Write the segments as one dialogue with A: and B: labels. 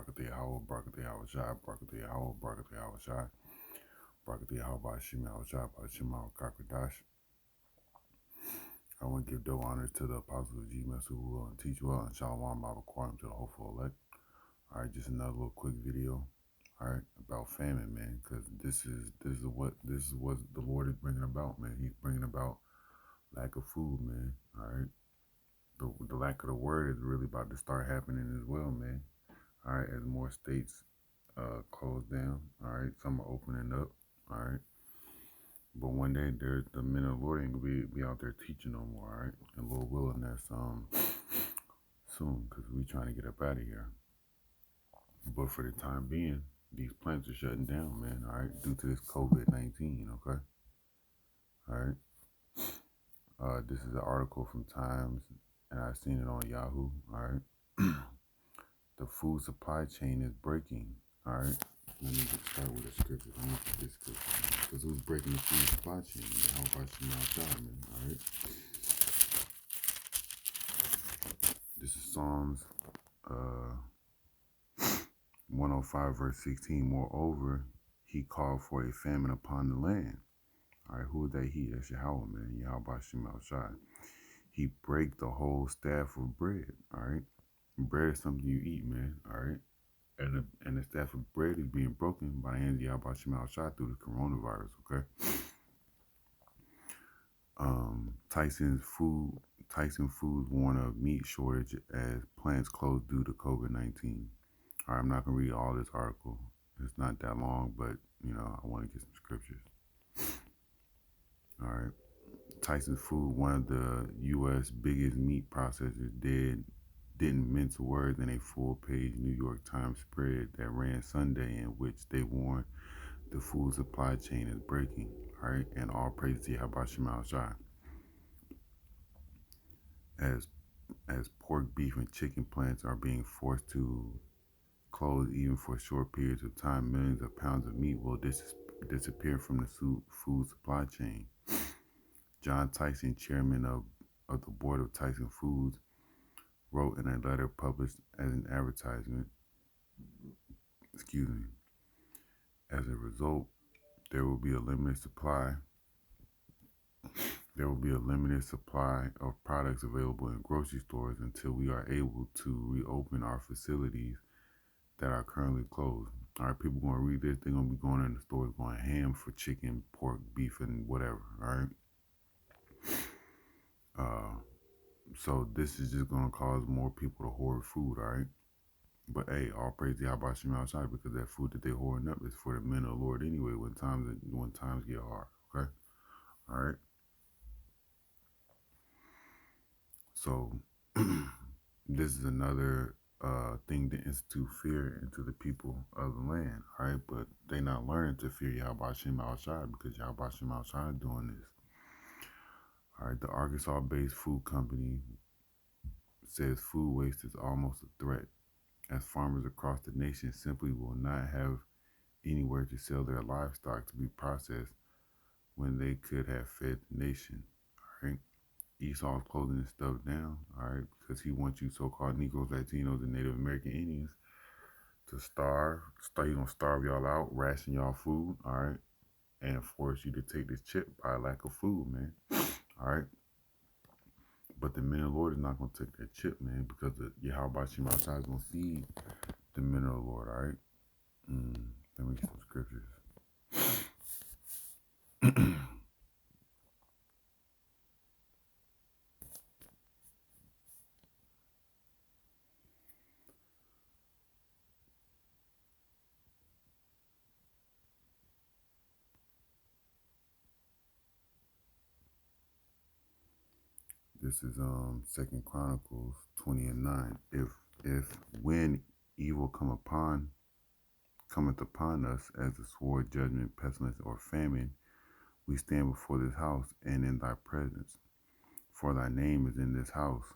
A: Barakatah Yahweh, Barakatah Yahweh Shai, Barakatah Yahweh, Barakatah Yahweh Shai, Barakatah Yahweh Bashim Yahweh Shai, Bashim Yahweh Kakradash. I want to give double honor to the apostles of Jesus who will and teach well, and Shalom Bible Quorum to the hopeful elect. Alright, just another little quick video, alright, about famine, man, because this is what the Lord is bringing about, man. He's bringing about lack of food, man. Alright, the lack of the word is really about to start happening as well, man. Alright, as more states close down, alright, some are opening up, alright. But one day, the men of the Lord ain't gonna be out there teaching no more, all right? And Lord willing, that's soon, because we trying to get up out of here. But for the time being, these plants are shutting down, man, all right, due to this COVID-19, okay? All right. This is an article from Times, and I've seen it on Yahoo, all right? The food supply chain is breaking, all right? Let me get started with a scripture. Let me get this scripture, because who's breaking the food supply chain? How about you outside, man, all right? This is Psalms 105 verse 16. Moreover, he called for a famine upon the land. All right, who is that he? That's Yahweh, man. Yahweh Shem Shai. He break the whole staff of bread. All right, bread is something you eat, man. All right, and the staff of bread is being broken by the hands of Yahweh Shem Shai through the coronavirus. Okay. Tyson Foods warn of meat shortage as plants close due to COVID-19. All right, I'm not gonna read all this article. It's not that long, but I want to get some scriptures. All right. Tyson Food, one of the U.S. biggest meat processors, didn't mince words in a full-page New York Times spread that ran Sunday, in which they warned the food supply chain is breaking. All right, and all praise to Yahweh Shema Shai. As pork, beef, and chicken plants are being forced to close even for short periods of time, millions of pounds of meat will disappear from the food supply chain. John Tyson, chairman of the board of Tyson Foods, wrote in a letter published as an advertisement, as a result, there will be a limited supply of products available in grocery stores until we are able to reopen our facilities that are currently closed. All right, people going to read this. They're going to be going in the stores going ham for chicken, pork, beef, and whatever. All right. So this is just going to cause more people to hoard food. All right. But hey, all praise to Yahweh Shem outside, because that food that they're hoarding up is for the men of the Lord anyway. When times get hard. Okay. All right. So this is another thing to institute fear into the people of the land, all right? But they not learning to fear Yahweh Shem outside, because Yahweh Shem outside is doing this. All right, the Arkansas-based food company says food waste is almost a threat, as farmers across the nation simply will not have anywhere to sell their livestock to be processed when they could have fed the nation, all right? Esau's closing his stuff down, all right, because he wants you so-called Negroes, Latinos, and Native American Indians to starve. He's gonna starve y'all out, ration y'all food, all right, and force you to take this chip by lack of food, man. All right. But the men of the Lord is not gonna take that chip, man, because the Yahweh Shem is gonna feed the men of the Lord, all right. Let me get some scriptures. This is 2 Chronicles 20:9. If when evil cometh upon us as a sword, judgment, pestilence, or famine, we stand before this house and in thy presence, for thy name is in this house,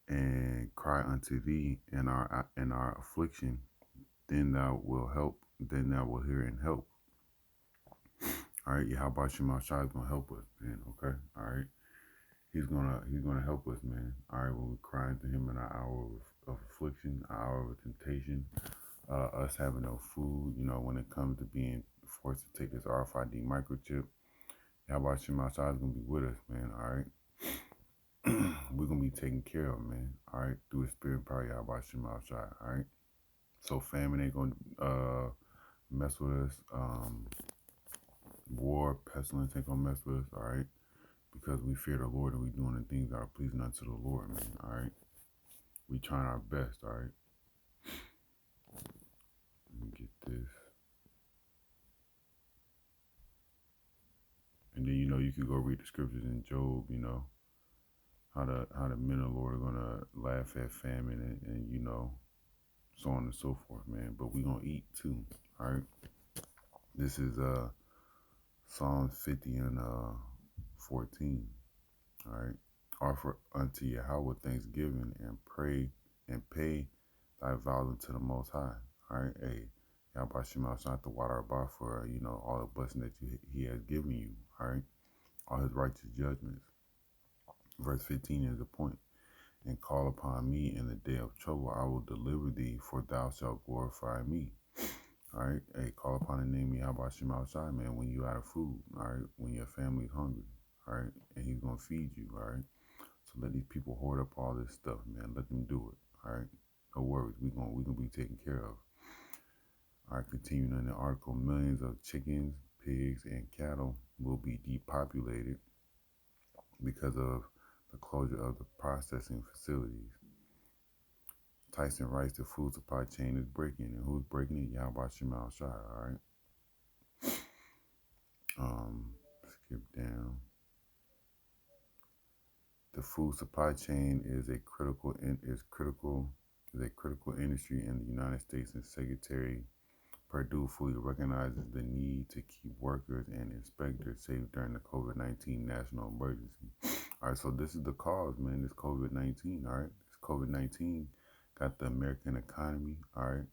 A: and cry unto thee in our affliction, then thou wilt help, then thou wilt hear and help. All right, Yahweh Shema Shai is gonna help us, man. Okay, all right. He's gonna help us, man. All right, when we cry to him in our hour of affliction, an hour of temptation, us having no food, when it comes to being forced to take this RFID microchip. Yahweh Shem outside is going to be with us, man, all right? We're going to be taken care of, man, all right? Through the spirit and power of Yahweh Shem outside, all right? So famine ain't going to mess with us. War, pestilence ain't going to mess with us, all right? Because we fear the Lord and we doing the things that are pleasing unto the Lord, man, all right? We trying our best, all right? Let me get this. And then, you could go read the scriptures in Job, how the men of the Lord are gonna laugh at famine and so on and so forth, man. But we gonna eat too. All right. This is Psalm 50 and 14. All right. Offer unto Yahweh thanksgiving and pray and pay thy vows unto the Most High. All right. Hey, Yahweh Shema not to water our bar for all the blessing that He has given you. All right. All His righteous judgments. Verse 15 is the point. And call upon me in the day of trouble, I will deliver thee, for thou shalt glorify me. All right, hey, call upon the name of Yahweh Shem outside, man, when you out of food, all right, when your family's hungry, all right, and He's gonna feed you, all right. So let these people hoard up all this stuff, man. Let them do it, all right. No worries, we gonna be taken care of. All right, continuing in the article, millions of chickens, pigs, and cattle will be depopulated because of the closure of the processing facilities. Tyson writes the food supply chain is breaking, and who's breaking it? Yahweh Shemal Shai, all right? Skip down. The food supply chain is a critical industry in the United States, and Secretary Perdue fully recognizes the need to keep workers and inspectors safe during the COVID-19 national emergency. All right, so this is the cause, man, this COVID-19, all right? This COVID-19 got the American economy, all right,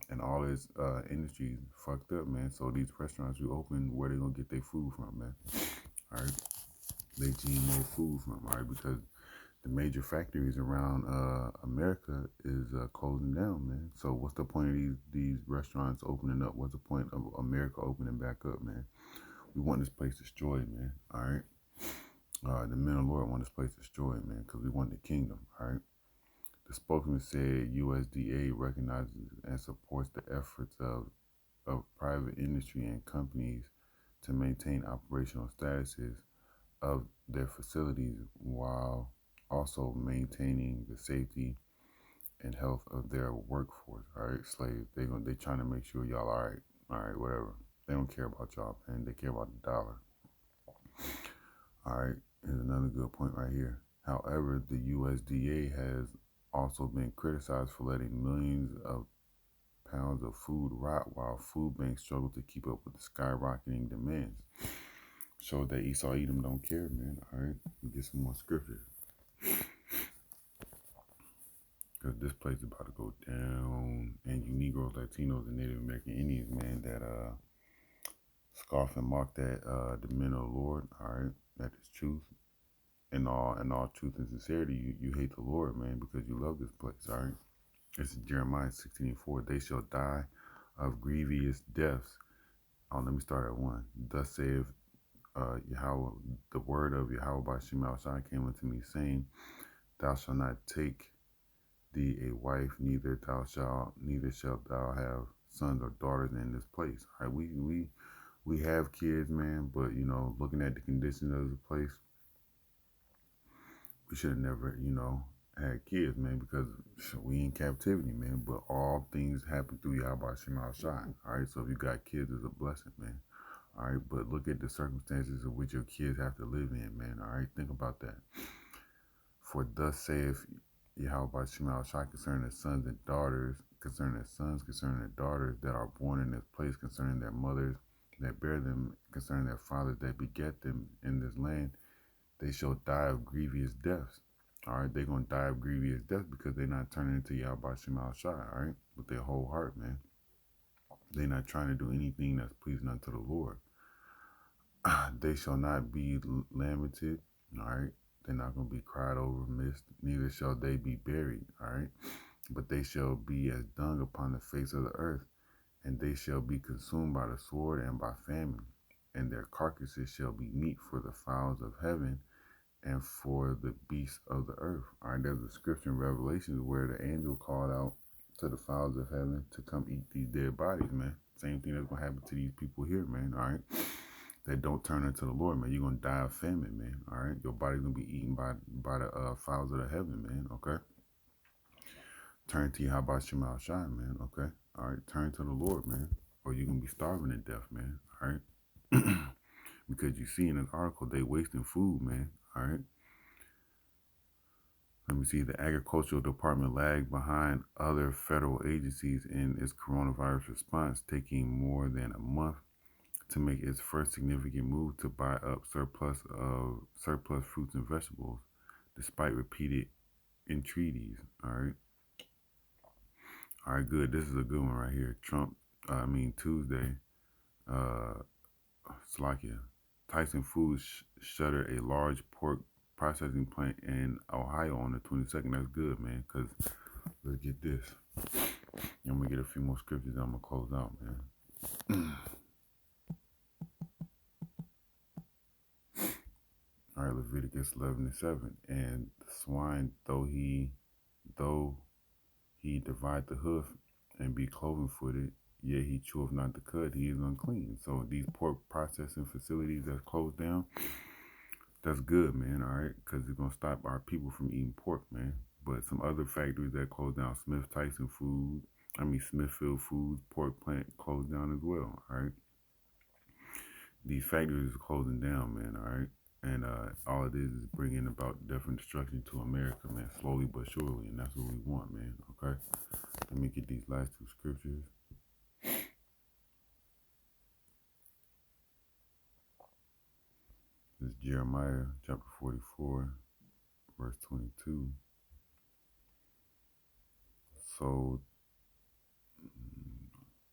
A: and all its industries fucked up, man. So these restaurants we open, where they gonna get their food from, man? All right, they GMO food from, all right, because the major factories around America is closing down, man. So what's the point of these restaurants opening up? What's the point of America opening back up, man? We want this place destroyed, man. All right. The men of the Lord want this place destroyed, man, because we want the kingdom. All right. The spokesman said USDA recognizes and supports the efforts of private industry and companies to maintain operational statuses of their facilities while also maintaining the safety and health of their workforce. All right, slaves. They trying to make sure y'all all right. All right, whatever. They don't care about y'all, man. They care about the dollar. All right, here's another good point right here. However, the USDA has also been criticized for letting millions of pounds of food rot while food banks struggle to keep up with the skyrocketing demands. So that Esau Edom don't care, man. All right, get some more scriptures. Because this place is about to go down. And you Negroes, Latinos, and Native American Indians, man, that scoff and mock that the men of the Lord, all right, that is truth. In all truth and sincerity, you hate the Lord, man, because you love this place, all right? This is Jeremiah 16:4. They shall die of grievous deaths. Oh, let me start at 1. Thus saith Yahweh, the word of Yahweh by Shemal Shai came unto me, saying, Thou shalt not take thee a wife, neither shalt thou have sons or daughters in this place. All right, we have kids, man, but looking at the conditions of the place, we should have never, had kids, man, because we in captivity, man. But all things happen through Yahweh Shemal Shai. All right, so if you got kids, it's a blessing, man. All right, but look at the circumstances in which your kids have to live in, man. All right, think about that. For thus saith Yahweh Shemal Shai concerning the sons and daughters, concerning the sons, concerning the daughters that are born in this place, concerning their mothers that bear them, concerning their fathers that beget them in this land, they shall die of grievous deaths. All right, they're going to die of grievous deaths because they're not turning into Yahweh Shemal Shai, all right, with their whole heart, man. They're not trying to do anything that's pleasing unto the Lord. They shall not be lamented, all right. They're not going to be cried over, missed, neither shall they be buried, all right? But they shall be as dung upon the face of the earth, and they shall be consumed by the sword and by famine, and their carcasses shall be meat for the fowls of heaven and for the beasts of the earth. All right, there's a scripture in Revelations where the angel called out to the fowls of heaven to come eat these dead bodies, man. Same thing that's going to happen to these people here, man, all right? That don't turn into the Lord, man. You're going to die of famine, man, all right? Your body's going to be eaten by the fowls of the heaven, man, okay? Turn to Yahweh Shema Shai, man, okay? All right, turn to the Lord, man, or you're going to be starving to death, man, all right? Because you see in an article, they wasting food, man, all right? Let me see. The Agricultural Department lagged behind other federal agencies in its coronavirus response, taking more than a month to make its first significant move to buy up surplus fruits and vegetables, despite repeated entreaties. All right, good. This is a good one right here. Tuesday, uh, Slovakia. Tyson Foods shuttered a large pork processing plant in Ohio on the 22nd. That's good, man, because let's get this. I'm going to get a few more scriptures and I'm going to close out, man. All right, Leviticus 11:7. And the swine, though he divide the hoof and be cloven-footed, yet he cheweth not the cud, he is unclean. So these pork processing facilities that's closed down, that's good, man, all right, because it's going to stop our people from eating pork, man. But some other factories that closed down, Smithfield Foods, pork plant closed down as well, all right? These factories is closing down, man, all right? And all it is bringing about death and destruction to America, man, slowly but surely, and that's what we want, man, okay? Let me get these last two scriptures. This is Jeremiah chapter 44, verse 22. So,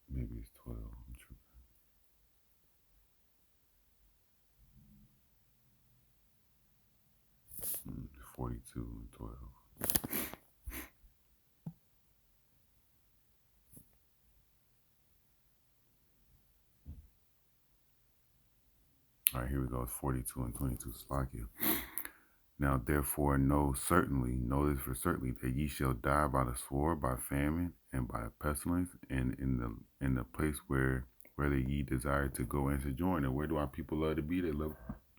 A: maybe it's 12. I'm tripping. 42 and 12. All right, here we go. It's 42 and 22. Slovakia. Now, therefore, know this for certainly, that ye shall die by the sword, by famine, and by pestilence, and in the place whether ye desire to go and sojourn. And where do our people love to be? They love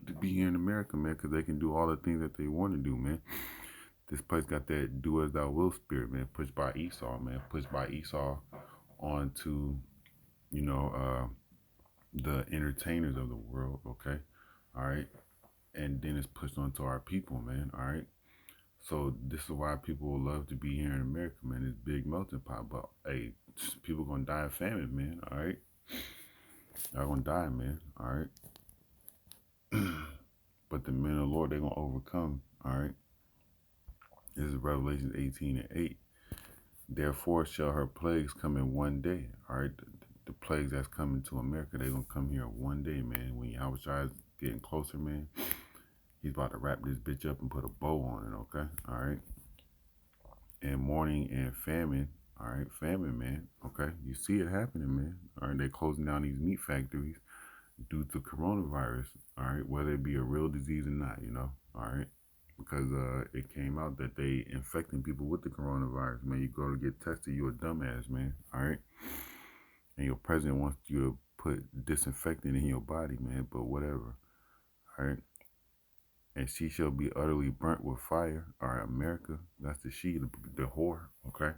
A: to be here in America, man, because they can do all the things that they want to do, man. This place got that do as thou wilt spirit, man. Pushed by Esau, man. Pushed by Esau onto, the entertainers of the world, okay? All right. And then it's pushed onto our people, man. All right. So this is why people love to be here in America, man. This big melting pot. But hey, people gonna die of famine, man. All right. Y'all gonna die, man. All right. But the men of the Lord, they gonna overcome. All right. This is Revelation 18:8. Therefore shall her plagues come in one day. All right. The plagues that's coming to America, they gonna come here one day, man. When Yahweh is getting closer, man, he's about to wrap this bitch up and put a bow on it, okay? All right. And mourning and famine, all right? Famine, man, okay? You see it happening, man. All right, they're closing down these meat factories due to coronavirus, all right? Whether it be a real disease or not, all right? Because it came out that they infecting people with the coronavirus, man. You go to get tested, you a dumbass, man, all right? And your president wants you to put disinfectant in your body, man, but whatever, all right? And she shall be utterly burnt with fire. All right, America, that's the she, the whore, okay?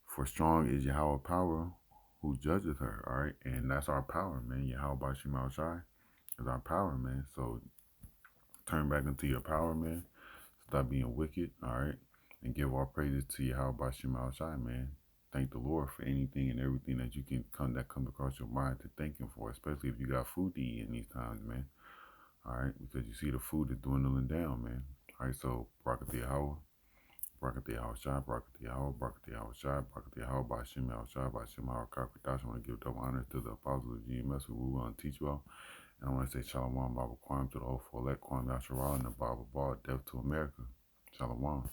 A: For strong is Yahweh power who judges her, all right? And that's our power, man. Yahweh Shema Shai is our power, man. So turn back into your power, man. Stop being wicked, all right? And give all praises to Yahweh Shema Shai, man. Thank the Lord for anything and everything that you can comes across your mind to thank him for, especially if you got food to eat in these times, man. All right, because you see the food is dwindling down, man. All right, so Barak Yahweh, Barak Yahweh Shai, Barak Yahweh, Barak Yahweh Shai, Barak Yahweh, Bashim Yahweh Shai, Bashim Yahweh Kakadash. I want to give double honors to the apostles of GMS who we're going to teach you all. And I want to say Shalom, Baba Kwam to the hopeful elect, Kwam Yasharal, and the Baba Ball, death to America. Shalom.